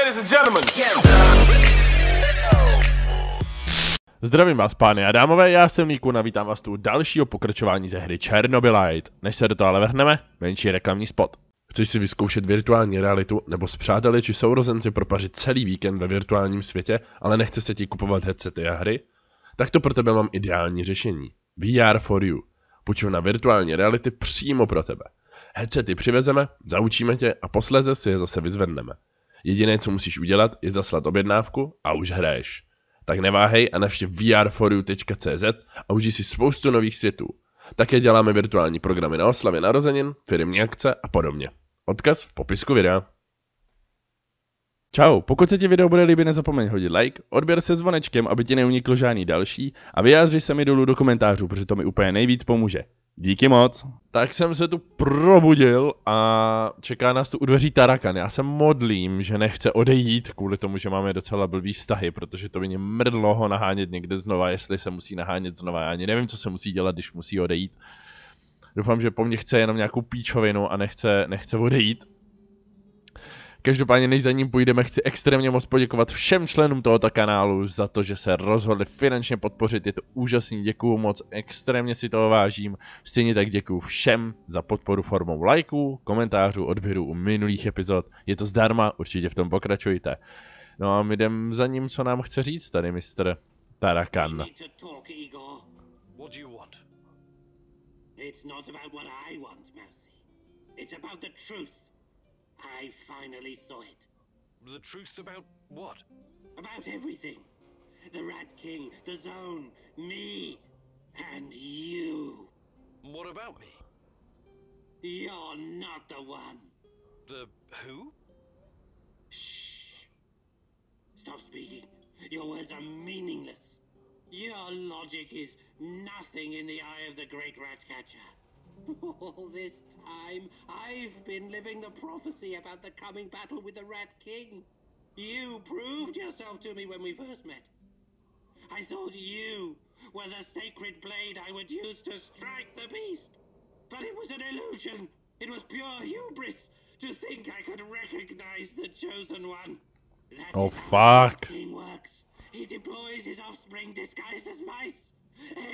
ladies and gentlemen. Zdravím vás, pány a dámové, já jsem Míku a vítám vás tu u dalšího pokračování ze hry Chernobylite. Než se do toho ale vrhneme, menší reklamní spot. Chceš si vyzkoušet virtuální realitu nebo s přáteli či sourozenci propařit celý víkend ve virtuálním světě, ale nechce se ti kupovat headsety a hry? Tak to pro tebe mám ideální řešení. VR4You. Půjčovna virtuální reality přímo pro tebe. Headsety přivezeme, zaučíme tě a posléze si je zase vyzvedneme. Jediné, co musíš udělat, je zaslat objednávku a už hraješ. Tak neváhej a navštěv VR4You.cz a užij si spoustu nových světů. Také děláme virtuální programy na oslavy narozenin, firemní akce a podobně. Odkaz v popisku videa. Čau, pokud se ti video bude líbit, nezapomeň hodit like, odběr se zvonečkem, aby ti neuniklo žádný další a vyjádři se mi dolů do komentářů, protože to mi úplně nejvíc pomůže. Díky moc. Tak jsem se tu probudil a čeká nás tu u dveří Tarakan. Já se modlím, že nechce odejít kvůli tomu, že máme docela blbý vztahy, protože to by mě mrdlo ho nahánět někde znova, jestli se musí nahánět znova. Já ani nevím, co se musí dělat, když musí odejít. Doufám, že po mně chce jenom nějakou píčovinu a nechce odejít. Každopádně, než za ním půjdeme, chci extrémně moc poděkovat všem členům tohoto kanálu za to, že se rozhodli finančně podpořit. Je to úžasný, děkuju moc, extrémně si toho vážím. Stejně tak děkuju všem za podporu formou lajků, komentářů, odběrů u minulých epizod. Je to zdarma, určitě v tom pokračujte. No a my jdem za ním, co nám chce říct tady mistr Tarakan. I finally saw it. The truth about what? About everything. The Rat King, the Zone, me, and you. What about me? You're not the one. The who? Shh. Stop speaking. Your words are meaningless. Your logic is nothing in the eye of the great rat catcher. All this time, I've been living the prophecy about the coming battle with the Rat King. You proved yourself to me when we first met. I thought you were the sacred blade I would use to strike the beast. But it was an illusion. It was pure hubris to think I could recognize the chosen one. That Oh, is how the Rat fuck. King works. He deploys his offspring disguised as mice.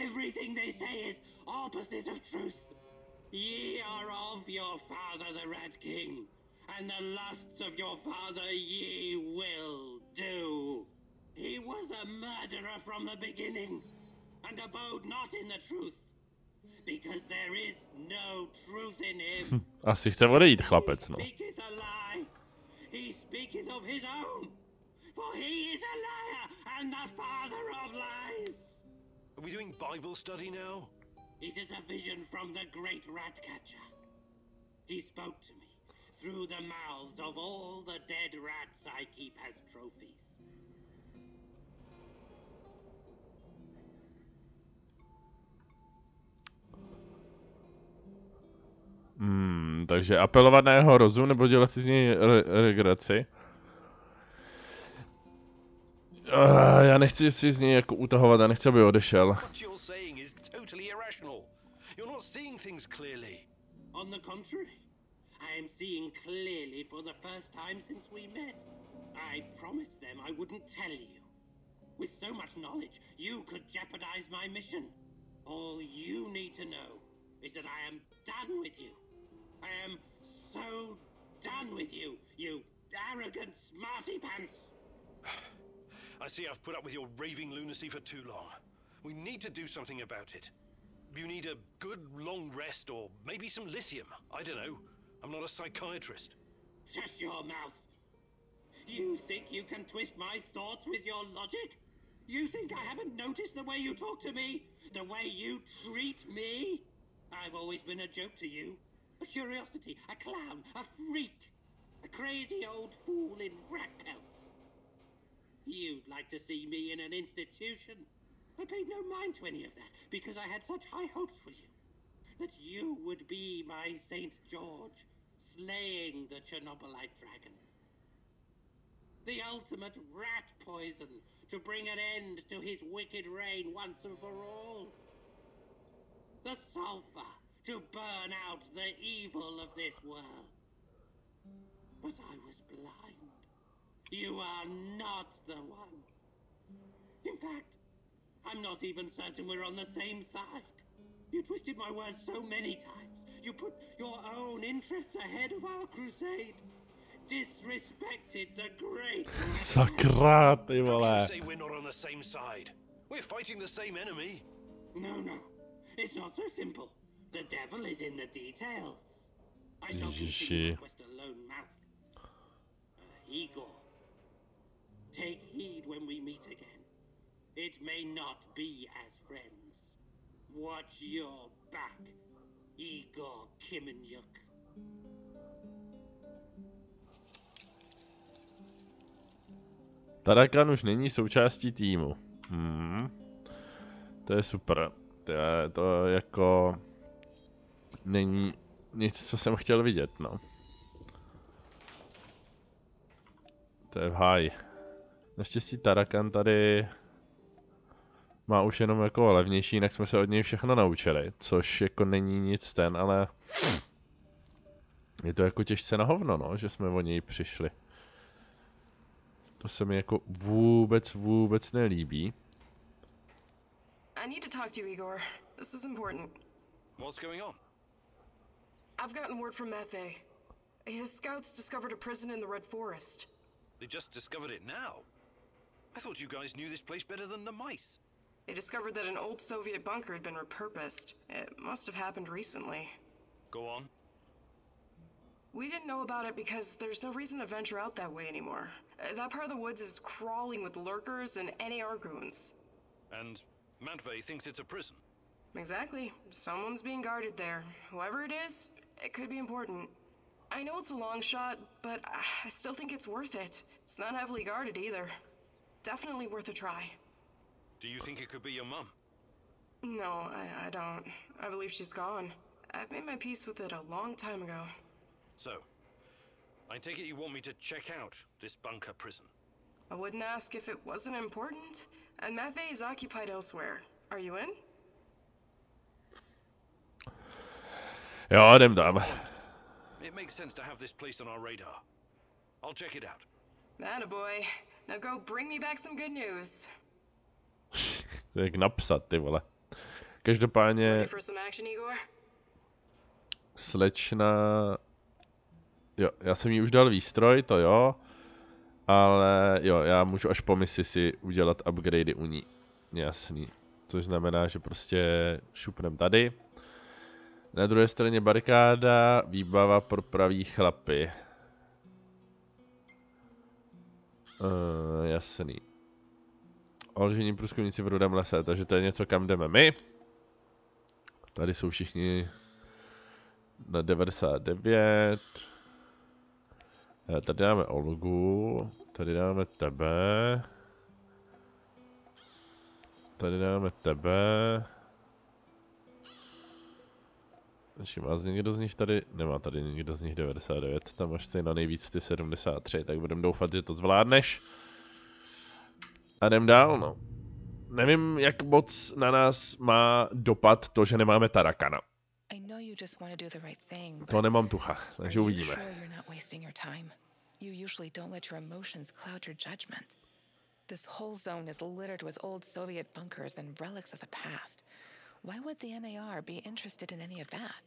Everything they say is opposite of truth. Ye are of your father the Rat King, and the lusts of your father ye will do. He was a murderer from the beginning, and abode not in the truth, because there is no truth in him. Asi chce odejít chlapec, no. He speaketh a lie. He speaketh of his own, for he is a liar and the father of lies. Are we doing Bible study now? It is a vision from the great rat catcher. He spoke to me through the mouths of all the dead rats I keep as trophies. Takže apelovat na jeho rozum nebo dělat si z něj regraci. Já nechci si z něj jako utahovat a nechci, aby odešel. What you're saying is totally irrational. You're not seeing things clearly. On the contrary, I am seeing clearly for the first time since we met. I promised them I wouldn't tell you. With so much knowledge, you could jeopardize my mission. All you need to know is that I am done with you. I am so done with you, you arrogant smarty pants. I see I've put up with your raving lunacy for too long. We need to do something about it. You need a good long rest or maybe some lithium. I don't know. I'm not a psychiatrist. Shut your mouth. You think you can twist my thoughts with your logic? You think I haven't noticed the way you talk to me? The way you treat me? I've always been a joke to you. A curiosity, a clown, a freak. A crazy old fool in rat pelts. You'd like to see me in an institution. I paid no mind to any of that, because I had such high hopes for you. That you would be my Saint George, slaying the Chernobylite dragon. The ultimate rat poison, to bring an end to his wicked reign once and for all. The sulfur, to burn out the evil of this world. But I was blind. You are not the one. In fact, I'm not even certain we're on the same side. You twisted my words so many times. You put your own interests ahead of our crusade. Disrespected the great. Sakra, ty How can vole. you say we're not on the same side? We're fighting the same enemy. No. It's not so simple. The devil is in the details. I shall continue my quest alone now. Igor, take heed when we meet again. It may not be as friends. Watch your back, Igor Kimenyuk. Tarakan už není součástí týmu. To je super. To jako... Není nic, co jsem chtěl vidět, no. To je v háji. Naštěstí Tarakan tady... Má už jenom jako levnější, jinak jsme se od něj všechno naučili. Což jako není nic ten, ale... Je to jako těžce na hovno, no, že jsme o něj přišli. To se mi jako vůbec nelíbí. I need to talk to you, Igor. This is important. What's going on? I've gotten word from Mafe. His scouts discovered a prison in the Red Forest. They just discovered it now. I thought you guys knew this place better than the mice. They discovered that an old Soviet bunker had been repurposed. It must have happened recently. Go on. We didn't know about it because there's no reason to venture out that way anymore. That part of the woods is crawling with lurkers and NAR goons. And Matvey thinks it's a prison. Exactly. Someone's being guarded there. Whoever it is, it could be important. I know it's a long shot, but I still think it's worth it. It's not heavily guarded either. Definitely worth a try. Do you think it could be your mum? No, I don't. I believe she's gone. I've made my peace with it a long time ago. So, I take it you want me to check out this bunker prison? I wouldn't ask if it wasn't important. And Mafe is occupied elsewhere. Are you in? Jo, jdem tam. It makes sense to have this place on our radar. I'll check it out. Attaboy. Now go bring me back some good news. Jak napsat, ty vole. Každopádně... Ready for some action, Igor? Slečna... Jo, já jsem jí už dal výstroj, to jo. Ale jo, já můžu až po misi si udělat upgradey u ní. Jasný. Což znamená, že prostě šupnem tady. Na druhé straně barikáda, výbava pro pravý chlapy. Jasný. Olžení průzkumníci v rudém lese, takže to je něco, kam jdeme my. Tady jsou všichni na 99. Tady dáme Olgu, tady dáme tebe. Tady dáme tebe. Má někdo z nich tady? Nemá tady někdo z nich 99, tam máš ty na nejvíc ty 73, tak budeme doufat, že to zvládneš. A jdem dál, no. Nevím, jak moc na nás má dopad to, že nemáme Tarakana. To nemám tucha, takže uvidíme. This whole zone is littered with old Soviet bunkers and relics of the past. Why would the NAR be interested in any of that?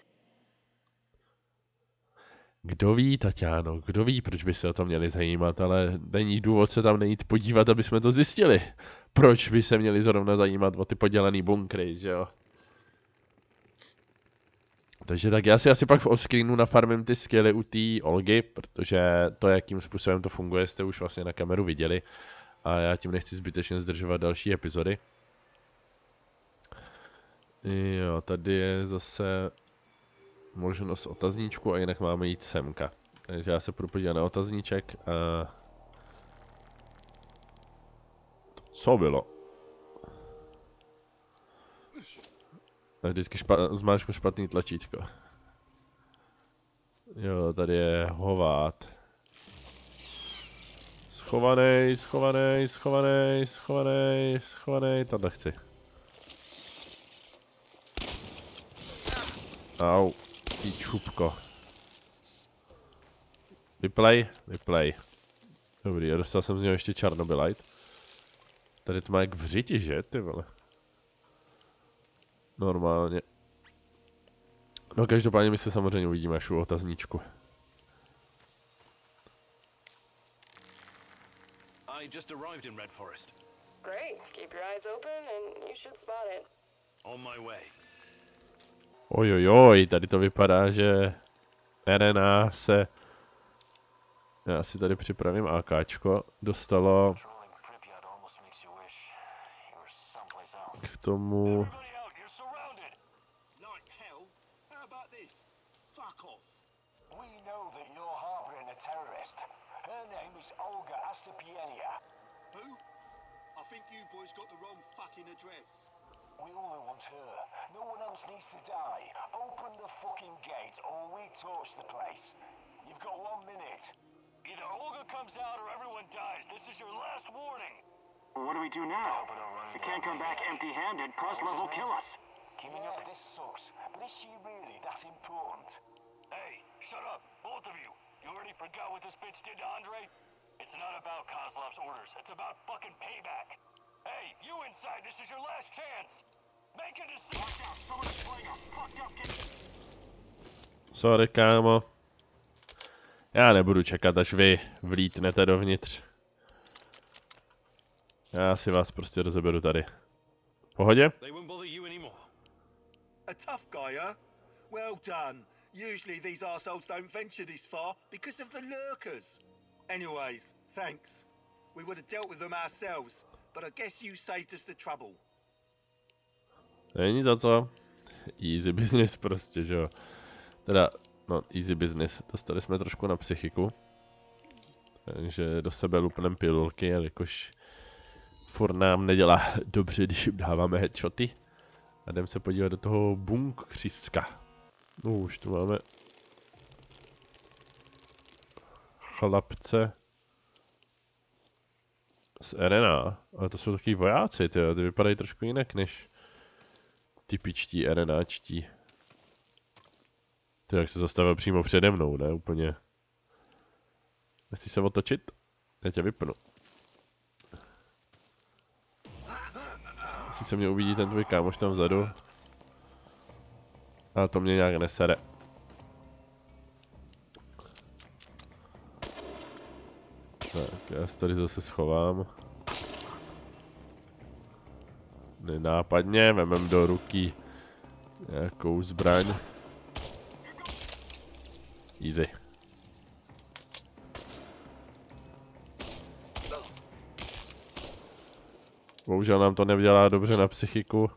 Kdo ví, Tatiano, kdo ví, proč by se o to měli zajímat, ale není důvod se tam nejít podívat, aby jsme to zjistili. Proč by se měli zrovna zajímat o ty podělaný bunkry, že jo? Takže tak já si asi pak v offscreenu nafarmím ty skilly u té Olgy, protože to, jakým způsobem to funguje, jste už vlastně na kameru viděli. A já tím nechci zbytečně zdržovat další epizody. Jo, tady je zase možnost otazníčku a jinak máme jít semka. Takže já se půjdu podívat na otazníček a... Co bylo? A vždycky zmáčknu špatný tlačítko. Jo, tady je hovát. Schovanej, schovanej, schovanej, schovanej, schovanej, tohle chci. Au, ty čupko. Vyplej, vyplej. Dobrý, a dostal jsem z něho ještě Chernobylite. Tady to má jak v řiti, že, ty vole? Normálně. No každopádně my se samozřejmě uvidíme až u otazníčku. I just arrived in Red Forest. Great. Keep your eyes open and you should spot it. On my way. Ojojoj, tady to vypadá, že RNA se... Já si tady připravím AKčko. Dostalo... K tomu... We only want her. No one else needs to die. Open the fucking gate or we torch the place. You've got 1 minute. Either Olga comes out or everyone dies. This is your last warning. What do we do now? We can't come back empty-handed. Kozlov will kill us. Keeping up with this sucks. But is she really that important? Hey, shut up, both of you. You already forgot what this bitch did to Andre? It's not about Kozlov's orders. It's about fucking payback. Hey, you inside, this is your last chance! Make a decision! Watch out, someone's playing a fucked up game! Sorry, kámo. Já nebudu čekat, až vy vlítnete dovnitř. Já si vás prostě rozeberu tady. Pohodě? A tough guy, huh? Well done. Usually these arseholes don't venture this far because of the lurkers. Anyways, thanks. We would have dealt with them ourselves. But I guess you saved us the trouble. Není za co. Easy business prostě, že jo. Teda, no, easy business. Dostali jsme trošku na psychiku. Takže do sebe lupneme pilulky, jelikož furt nám nedělá dobře, když jim dáváme headshoty. A jdem se podívat do toho bunkříska. No už tu máme chlapce z RNA, ale to jsou takový vojáci, ty vypadají trošku jinak než typičtí RNAčtí. Ty jak se zastavil přímo přede mnou, ne? Úplně. Nechci se otočit? Já tě vypnu. Jestli se mě uvidí ten tvůj kámoš tam vzadu. Ale to mě nějak nesere. Tak, já se tady zase schovám. Nenápadně, vemem do ruky nějakou zbraň. Easy. Bohužel nám to nedělá dobře na psychiku.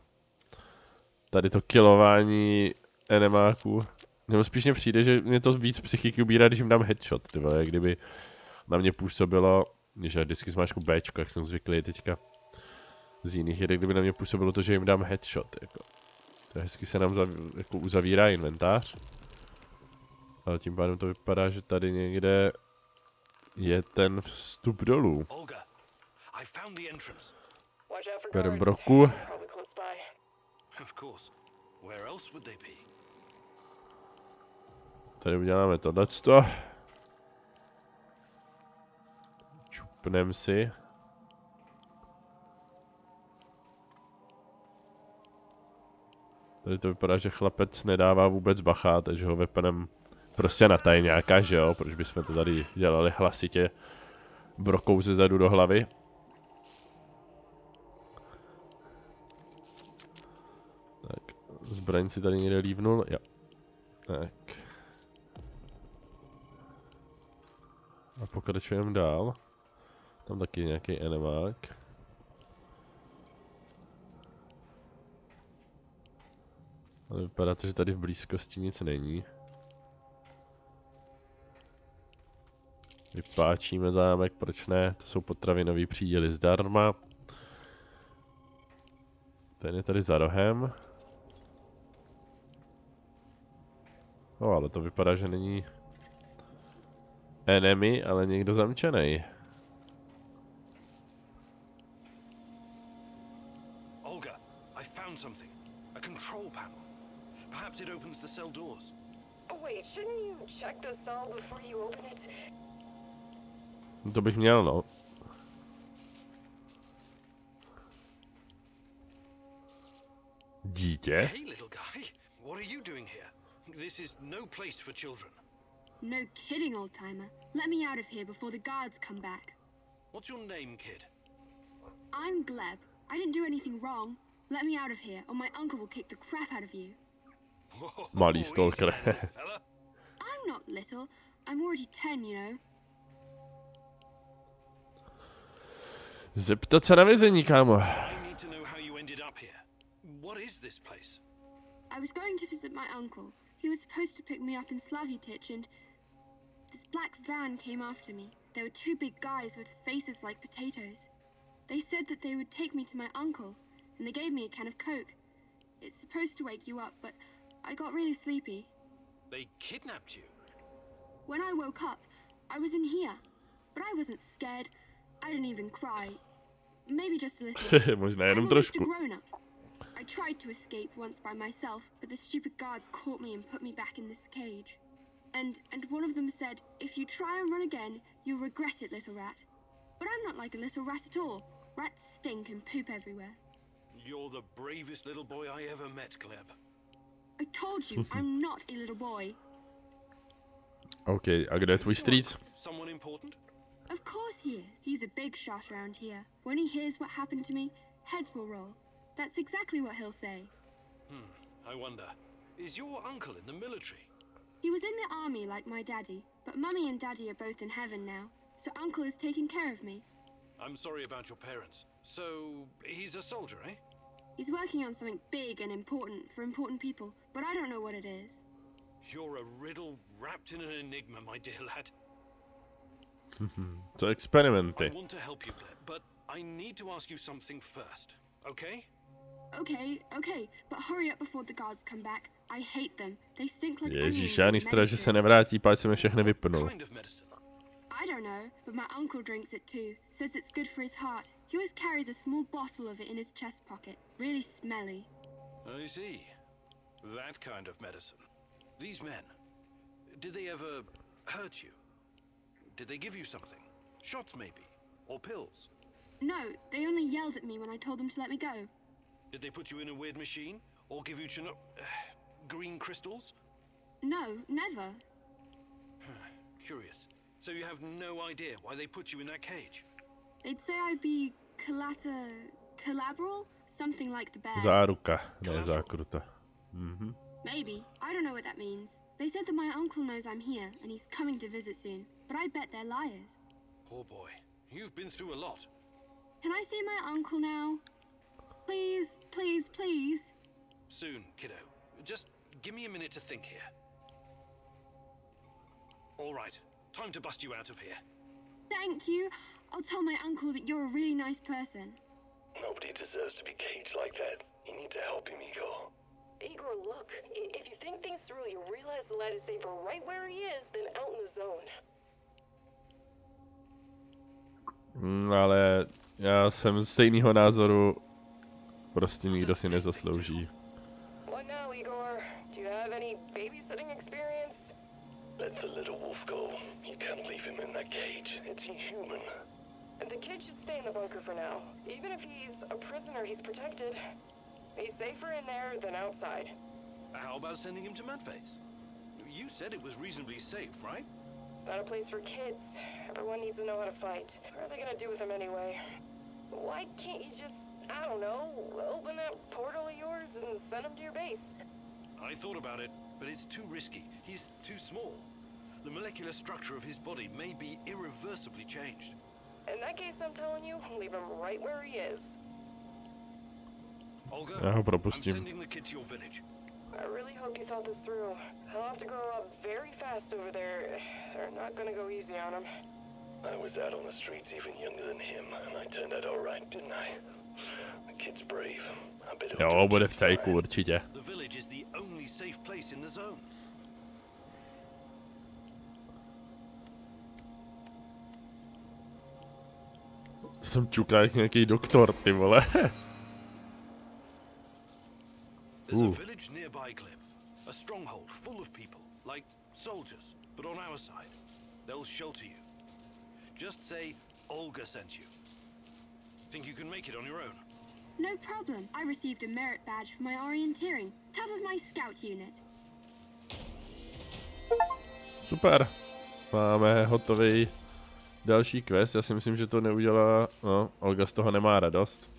Tady to killování enemáků. Nebo spíš mně přijde, že mě to víc psychiky ubírá, když jim dám headshot, ty vole, jak kdyby na mě působilo, když já vždycky zmáčku Bčko, jak jsem zvyklý teďka z jiných her, kdyby na mě působilo to, že jim dám headshot, jako. To hezky se nám jako uzavírá inventář. Ale tím pádem to vypadá, že tady někde je ten vstup dolů. Berem broku. Tady uděláme tohleto. Čupnem si. Tady to vypadá, že chlapec nedává vůbec bacha, takže ho vypanem prostě na tajňáka, že jo? Proč bychom to tady dělali hlasitě brokou ze zadu do hlavy. Tak, zbraň si tady někde lívnul, jo. Tak. A pokračujeme dál. Tam taky nějaký enemák. Ale vypadá to, že tady v blízkosti nic není. Vypáčíme zámek, proč ne? To jsou potravinový příděly zdarma. Ten je tady za rohem. No, ale to vypadá, že není enemy, ale někdo zamčenej. Olga, I found something. A control panel. Perhaps it opens the cell doors. Oh wait, shouldn't you check the cell before you open it? To bych měl, no. Dítě? Hey, little guy. What are you doing here? This is no place for children. No kidding, old-timer. Let me out of here before the guards come back. What's your name, kid? I'm Gleb. I didn't do anything wrong. Let me out of here, or my uncle will kick the crap out of you. Malý stalker. I'm not little. I'm already 10, you know. Zeptat se na vězení, kámo. I need to know how you ended up here. What is this place? I was going to visit my uncle. He was supposed to pick me up in Slavutich, and this black van came after me. There were two big guys with faces like potatoes. They said that they would take me to my uncle, and they gave me a can of Coke. It's supposed to wake you up, but I got really sleepy. They kidnapped you? When I woke up, I was in here, but I wasn't scared. I didn't even cry. Maybe just a little. Možná I'm jenom almost a trošku. grown-up. I tried to escape once by myself, but the stupid guards caught me and put me back in this cage. And one of them said, if you try and run again, you'll regret it, little rat. But I'm not like a little rat at all. Rats stink and poop everywhere. You're the bravest little boy I ever met, Gleb. I told you, I'm not a little boy. OK, a kde je tvůj strýc? Someone important? Of course he is. He's a big shot around here. When he hears what happened to me, heads will roll. That's exactly what he'll say. I wonder. Is your uncle in the military? He was in the army like my daddy, but Mummy and Daddy are both in heaven now, so Uncle is taking care of me. I'm sorry about your parents. So, he's a soldier, eh? He's working on something big and important for important people, but I don't know what it is. You're a riddle wrapped in an enigma, my dear lad. Co experimenty? I want to help you, Gleb, but I need to ask you something first, okay? Okay, but hurry up before the guards come back. I hate them. They stink like Ježíš, onions žádný and strach, že se medicine. nevrátí, páč jsem je všechny vypnul. Kind of medicine. I don't know, but my uncle drinks it too. Says it's good for his heart. He always carries a small bottle of it in his chest pocket. Really smelly. I see. That kind of medicine. These men, did they ever hurt you? Did they give you something? Shots, maybe? Or pills? No, they only yelled at me when I told them to let me go. Did they put you in a weird machine? Or give you green crystals? No, never. Curious. So you have no idea why they put you in that cage? They'd say I'd be collateral? Something like the bear. Záruka, ne zákruta. Maybe. I don't know what that means. They said that my uncle knows I'm here, and he's coming to visit soon. But I bet they're liars. Poor boy. You've been through a lot. Can I see my uncle now? Please, please, please. Soon, kiddo. Just give me a minute to think here. All right. Time to bust you out of here. Thank you. I'll tell my uncle that you're a really nice person. Nobody deserves to be caged like that. You need to help him, Igor. Igor, look. If you think things through, you realize the lad is safer right where he is than out in the zone. Ale já jsem stejného názoru. Prostě nikdo si nezaslouží. What now, Igor? Do you have any babysitting experience? Let the little wolf go. You can't leave him in that cage. It's inhuman. The kid should stay in the bunker for now. Even if he's a prisoner, he's protected. He's safer in there than outside. How about sending him to Mudface? You said it was reasonably safe, right? Not a place for kids. Everyone needs to know how to fight. What are they gonna do with him anyway? Why can't you just, I don't know, open that portal of yours and send him to your base? I thought about it, but it's too risky. He's too small. The molecular structure of his body may be irreversibly changed. In that case, I'm telling you, leave him right where he is. Olga, Já ho I'm propustím. sending the kid to your village. I really hope you thought this through. He'll have to grow up very fast over there. They're not gonna go easy on him. I was out on the streets even younger than him, and I turned out all right, didn't I? The kid's brave. I bet he'll Jo, do bude v just tajku fine. určitě. The village is the only safe place in the zone. To jsem čukal jak nějaký doktor, ty vole. There's a village nearby, Gleb. A stronghold full of people, like soldiers, but on our side. They'll shelter you. Just say Olga sent you. Think you can make it on your own? No problem. I received a merit badge for my orienteering. Top of my scout unit. Super. Máme hotový další quest. Já si myslím, že to neudělá... No, Olga z toho nemá radost.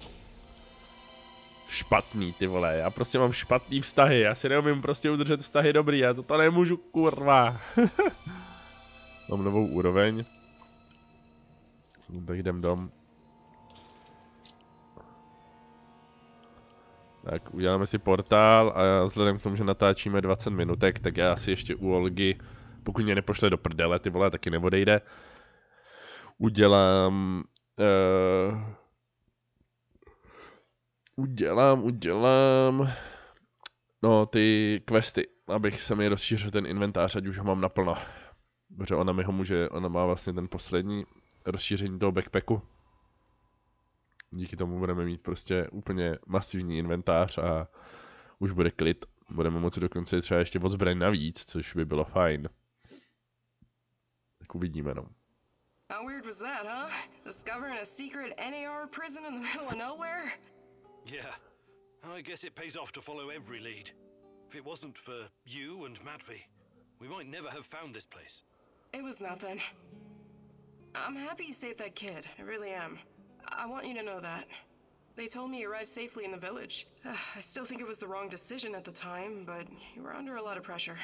Špatný, ty vole. Já prostě mám špatný vztahy. Já si neumím prostě udržet vztahy dobrý. Já to nemůžu, kurva. Mám novou úroveň. Tak jdem dom. Tak, uděláme si portál a vzhledem k tomu, že natáčíme 20 minutek, tak já si ještě u Olgy, pokud mě nepošle do prdele, ty vole, taky neodejde, udělám no, ty questy, abych se mi rozšířil ten inventář, ať už ho mám naplno. Protože ona mi ho může, ona má vlastně ten poslední rozšíření toho backpacku. Díky tomu budeme mít prostě úplně masivní inventář a už bude klid. Budeme moci dokonce třeba ještě odzbraň navíc, což by bylo fajn. Tak uvidíme, no. How weird was that, huh? Discovering a secret NAR prison in the middle of nowhere? Yeah. I guess it pays off to follow every lead. If it wasn't for you and Matvey, we might never have found this place. It was nothing. I'm happy you saved that kid. I really am. I want you to know that. They told me you arrived safely in the village. I still think it was the wrong decision at the time, but you were under a lot of pressure.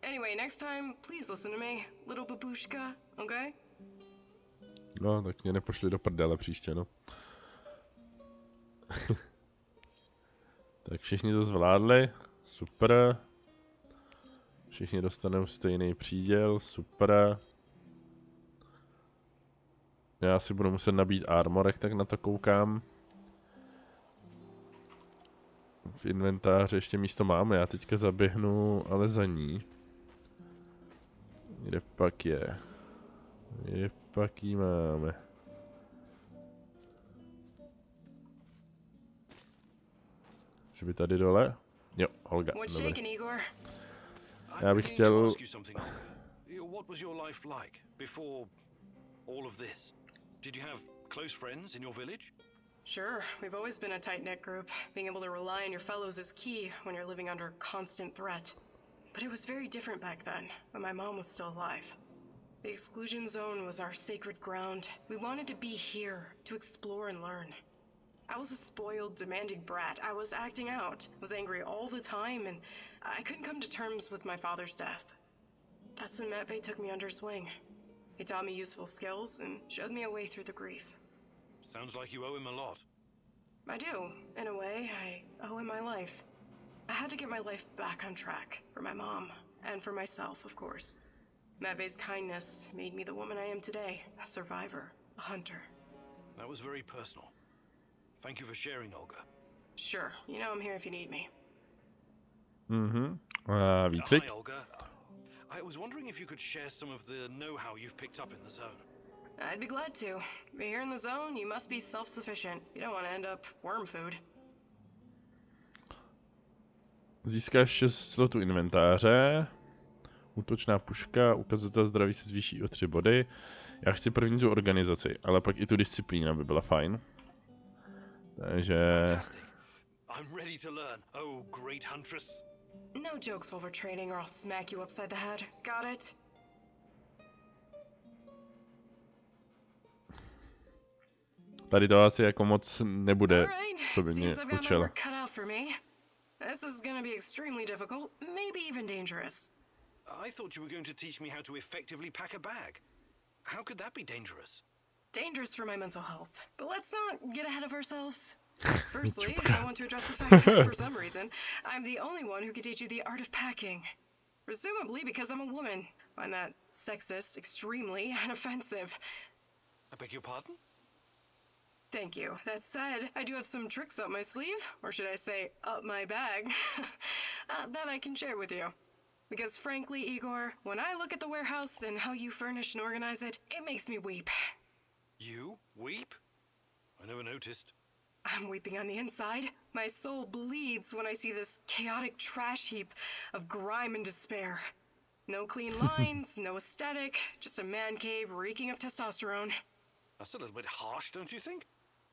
Anyway, next time, please listen to me, little babushka, okay? No, tak mě nepošli do prdele příště, no. Tak všichni to zvládli, super. Všichni dostanou stejný příděl, super. Já si budu muset nabít armorek, tak na to koukám. V inventáři ještě místo máme, já teďka zaběhnu, ale za ní. Kde pak je? Kde pak jí máme? Že by tady dole? Jo, Olga, dobrý. Já bych chtěl... What was your life like before all of this? Did you have close friends in your village? Sure, we've always been a tight-knit group. Being able to rely on your fellows is key when you're living under constant threat. But it was very different back then, when my mom was still alive. The exclusion zone was our sacred ground. We wanted to be here, to explore and learn. I was a spoiled, demanding brat. I was acting out, was angry all the time, and I couldn't come to terms with my father's death. That's when Matvey took me under his wing. He taught me useful skills and showed me a way through the grief. Sounds like you owe him a lot. I do. In a way, I owe him my life. I had to get my life back on track, for my mom, and for myself, of course. Matvey's kindness made me the woman I am today, a survivor, a hunter. That was very personal. Thank you for sharing, Olga. Sure, you know I'm here if you need me. Výcvik. Hi, Olga. I was wondering if you could share some of the know-how you've picked up in the zone. I'd be glad to. But here in the zone, you must be self-sufficient. You don't want to end up worm food. Získáš 6 slotů inventáře. Útočná puška, ukazatel zdraví se zvýší o 3 body. Já chci první tu organizaci, ale pak i tu disciplína by byla fajn. Takže... I'm ready to learn. Oh, great huntress. No jokes while we're training or I'll smack you upside the head. Got it? Tady to asi jako moc nebude, co by mě učila. This is gonna be extremely difficult, maybe even dangerous. I thought you were going to teach me how to effectively pack a bag. How could that be dangerous? Dangerous for my mental health. But let's not get ahead of ourselves. Firstly, I want to address the fact that for some reason, I'm the only one who can teach you the art of packing. Presumably because I'm a woman. Find that sexist, extremely, and offensive. I beg your pardon? Thank you. That said, I do have some tricks up my sleeve, or should I say, up my bag, that I can share with you. Because frankly, Igor, when I look at the warehouse and how you furnish and organize it, it makes me weep. You weep? I never noticed. I'm weeping on the inside. My soul bleeds when I see this chaotic trash heap of grime and despair. No clean lines, no aesthetic, just a man cave reeking of testosterone. That's a little bit harsh, don't you think?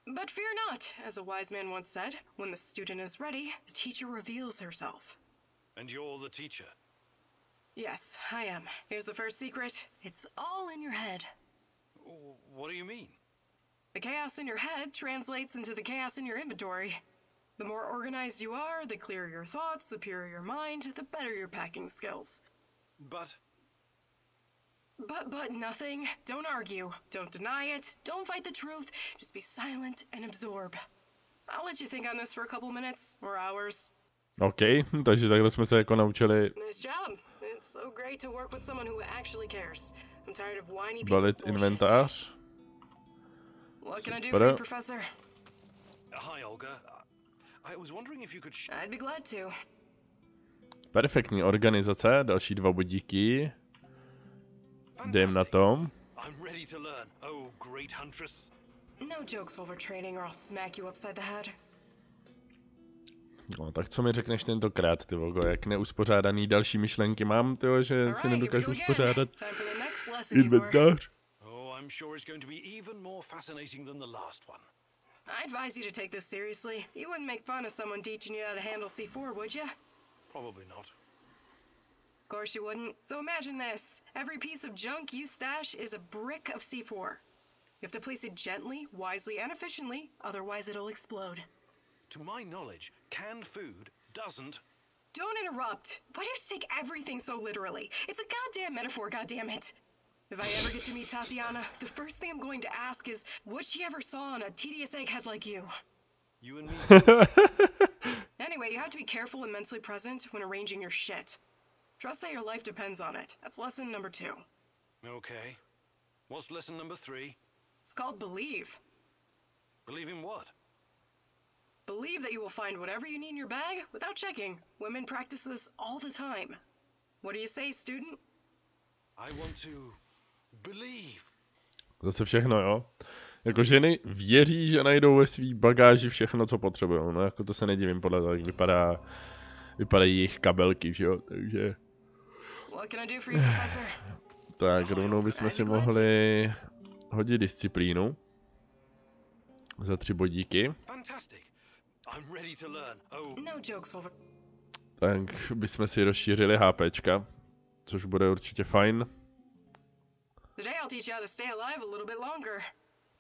But fear not, as a wise man once said, when the student is ready, the teacher reveals herself. And you're the teacher? Yes, I am. Here's the first secret. It's all in your head. What do you mean? The chaos in your head translates into the chaos in your inventory. The more organized you are, the clearer your thoughts, the purer your mind, the better your packing skills. But nothing. Don't argue. Don't deny it. Don't fight the truth. Just be silent and absorb. I'll let you think on this for a couple minutes or hours. OK, takže takhle jsme se jako naučili Nice job. It's so great to work with someone who actually cares. I'm tired of whiny people's balit bullshit. inventář. What can I do for you, Professor? Hi, Olga. I was wondering if you could I'd be glad to. Perfektní organizace, další 2 bodíky. Jdem na tom. I'm ready to learn. Oh, great huntress. No jokes while we're training or I'll smack you upside the head. No, tak co mi řekneš tentokrát, ty vogo, jak neuspořádaný další myšlenky mám, tyjo, že si nedokážu uspořádat inventář. Oh, I'm sure it's going to be even more fascinating than the last one. I advise you to take this seriously. You wouldn't make fun of someone teaching you how to handle C4, would you? Probably not. Of course you wouldn't. So imagine this. Every piece of junk you stash is a brick of C4. You have to place it gently, wisely, and efficiently, otherwise it'll explode. To my knowledge, canned food doesn't... Don't interrupt. Why do you take everything so literally? It's a goddamn metaphor, goddammit. If I ever get to meet Tatiana, the first thing I'm going to ask is what she ever saw in a tedious egghead like you. You and me. Anyway, you have to be careful and mentally present when arranging your shit. Trust that your life depends on it. That's lesson number 2. Okay. What's lesson number 3? It's called believe. Believe in what? Believe that you will find whatever you need in your bag without checking. Women practice this all the time. What do you say, student? I want to believe. Zase všechno, jo? Jako ženy věří, že najdou ve svý bagáži všechno, co potřebují. No jako to se nedivím podle toho, jak vypadají jejich kabelky, že jo? Takže... Tak, rovnou bychom si mohli hodit disciplínu. Za 3 bodíky. Tak bychom si rozšířili HPčka, což bude určitě fajn. Today I'll teach you how to stay alive a little bit longer.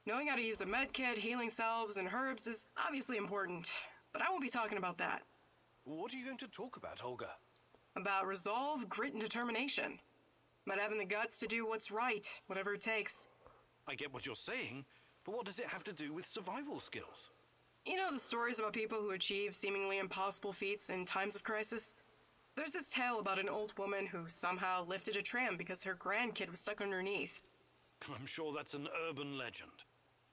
Knowing how to use a med kit, healing salves, and herbs is obviously important, but I won't be talking about that. What are you going to talk about, Olga? About resolve, grit, and determination. About having the guts to do what's right, whatever it takes. I get what you're saying, but what does it have to do with survival skills? You know the stories about people who achieve seemingly impossible feats in times of crisis? There's this tale about an old woman who somehow lifted a tram because her grandkid was stuck underneath. I'm sure that's an urban legend.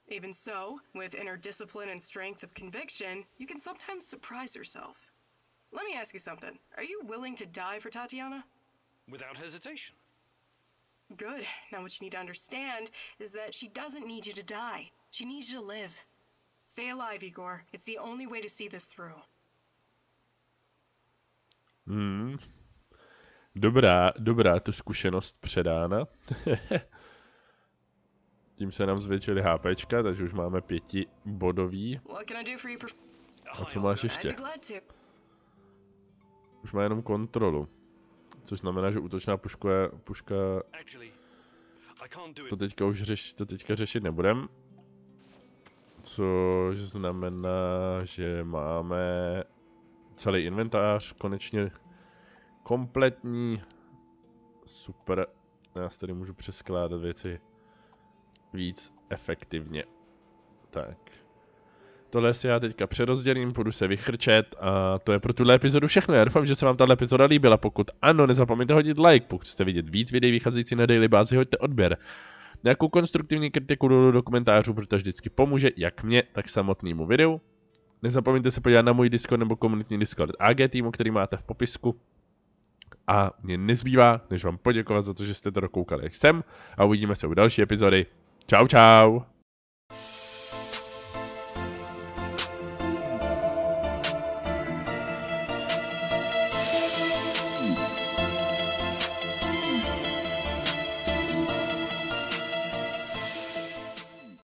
Even so, with inner discipline and strength of conviction, you can sometimes surprise yourself. Let me ask you something. Are you willing to die for Tatiana? Without hesitation. Good. Now what you need to understand is that she doesn't need you to die. She needs you to live. Stay alive, Igor. It's the only way to see this through. Dobrá tu zkušenost předána. Tím se nám zvětšily HPčka, takže už máme 5bodový. A co máš ještě? Už má jenom kontrolu. Což znamená, že útočná puška to teďka řešit nebudem. Což znamená, že máme celý inventář konečně kompletní. Super. Já si tady můžu přeskládat věci víc efektivně. Tak. Tohle si já teďka přerozdělím, půjdu se vychrčet a to je pro tuhle epizodu všechno. Já doufám, že se vám tahle epizoda líbila. Pokud ano, nezapomeňte hodit like. Pokud chcete vidět víc videí vycházející na daily bázi, hoďte odběr. Nějakou konstruktivní kritiku do komentářů, protože vždycky pomůže jak mě, tak samotnému videu. Nezapomeňte se podívat na můj Discord nebo komunitní Discord AG týmu, který máte v popisku. A mě nezbývá, než vám poděkovat za to, že jste to dokoukali jak jsem. A uvidíme se u další epizody. Čau, čau!